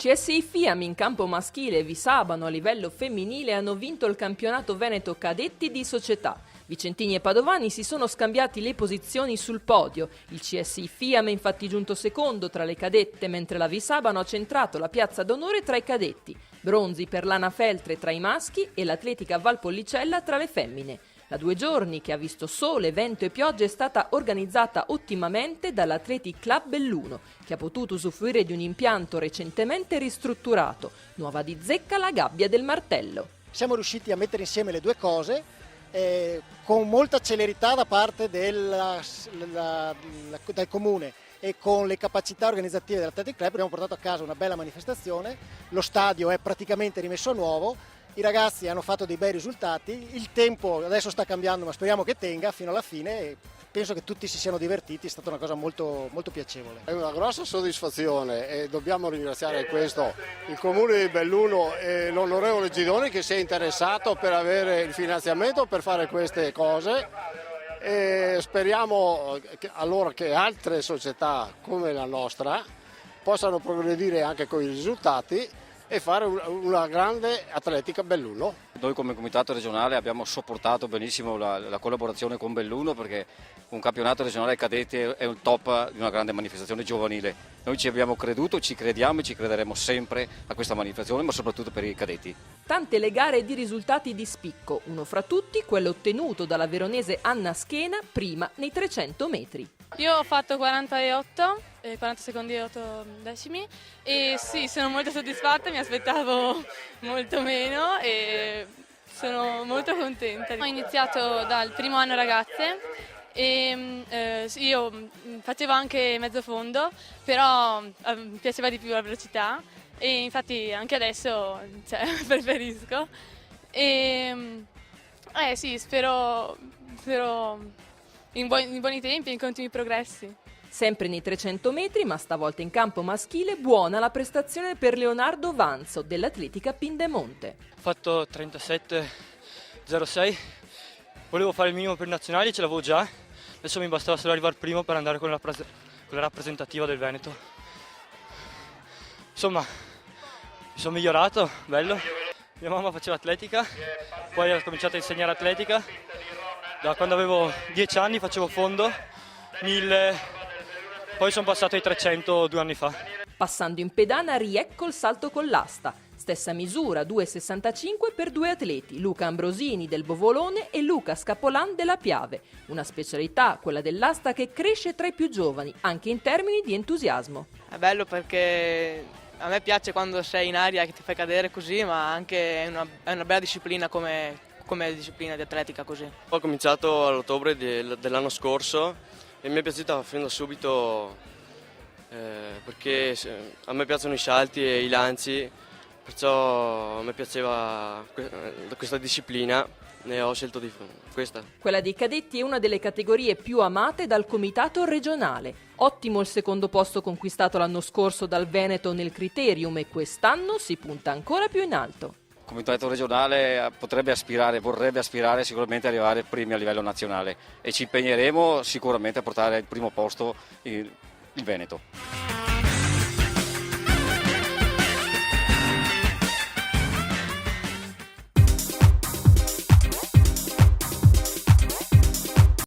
CSI Fiam in campo maschile e Visabano a livello femminile hanno vinto il campionato veneto cadetti di società. Vicentini e Padovani si sono scambiati le posizioni sul podio. Il CSI Fiam è infatti giunto secondo tra le cadette, mentre la Visabano ha centrato la piazza d'onore tra i cadetti. Bronzi per l'Ana Feltre tra i maschi e l'Atletica Valpollicella tra le femmine. La 2 giorni, che ha visto sole, vento e pioggia, è stata organizzata ottimamente dall'Athletic Club Belluno, che ha potuto usufruire di un impianto recentemente ristrutturato. Nuova di zecca la gabbia del martello. Siamo riusciti a mettere insieme le due cose con molta celerità da parte del comune e con le capacità organizzative dell'Athletic Club abbiamo portato a casa una bella manifestazione. Lo stadio è praticamente rimesso a nuovo. I ragazzi hanno fatto dei bei risultati, il tempo adesso sta cambiando ma speriamo che tenga fino alla fine e penso che tutti si siano divertiti, è stata una cosa molto, molto piacevole. È una grossa soddisfazione e dobbiamo ringraziare in questo il Comune di Belluno e l'onorevole Gidoni che si è interessato per avere il finanziamento per fare queste cose e speriamo che altre società come la nostra possano progredire anche con i risultati e fare una grande atletica Belluno. Noi come comitato regionale abbiamo sopportato benissimo la collaborazione con Belluno perché un campionato regionale cadetti è il top di una grande manifestazione giovanile. Noi ci abbiamo creduto, ci crediamo e ci crederemo sempre a questa manifestazione, ma soprattutto per i cadetti. Tante le gare di risultati di spicco, uno fra tutti quello ottenuto dalla veronese Anna Schena prima nei 300 metri. Io ho fatto 48, 40 secondi e 8 decimi e sì, sono molto soddisfatta, mi aspettavo molto meno e sono molto contenta. Ho iniziato dal primo anno ragazze e io facevo anche mezzo fondo, però mi piaceva di più la velocità e infatti anche adesso preferisco. Sì, spero in buoni tempi e in continui progressi. Sempre nei 300 metri, ma stavolta in campo maschile, buona la prestazione per Leonardo Vanzo dell'Atletica Pindemonte. Ho fatto 37,06, volevo fare il minimo per i nazionali, ce l'avevo già, adesso mi bastava solo arrivare primo per andare con la rappresentativa del Veneto. Insomma, mi sono migliorato, bello. Mia mamma faceva atletica, poi ho cominciato a insegnare atletica. Da quando avevo 10 anni facevo fondo, 1000, poi sono passato ai 300 2 anni fa. Passando in pedana, riecco il salto con l'asta. Stessa misura, 2,65 per 2 atleti, Luca Ambrosini del Bovolone e Luca Scapolan della Piave. Una specialità, quella dell'asta, che cresce tra i più giovani, anche in termini di entusiasmo. È bello perché a me piace quando sei in aria che ti fai cadere così, ma anche è una bella disciplina come disciplina di atletica così. Ho cominciato all'ottobre dell'anno scorso e mi è piaciuta fin da subito perché a me piacciono i salti e i lanci, perciò a me piaceva questa disciplina e ho scelto di questa. Quella dei cadetti è una delle categorie più amate dal comitato regionale. Ottimo il secondo posto conquistato l'anno scorso dal Veneto nel Criterium e quest'anno si punta ancora più in alto. Il comitato regionale vorrebbe aspirare sicuramente ad arrivare primi a livello nazionale e ci impegneremo sicuramente a portare il primo posto il Veneto.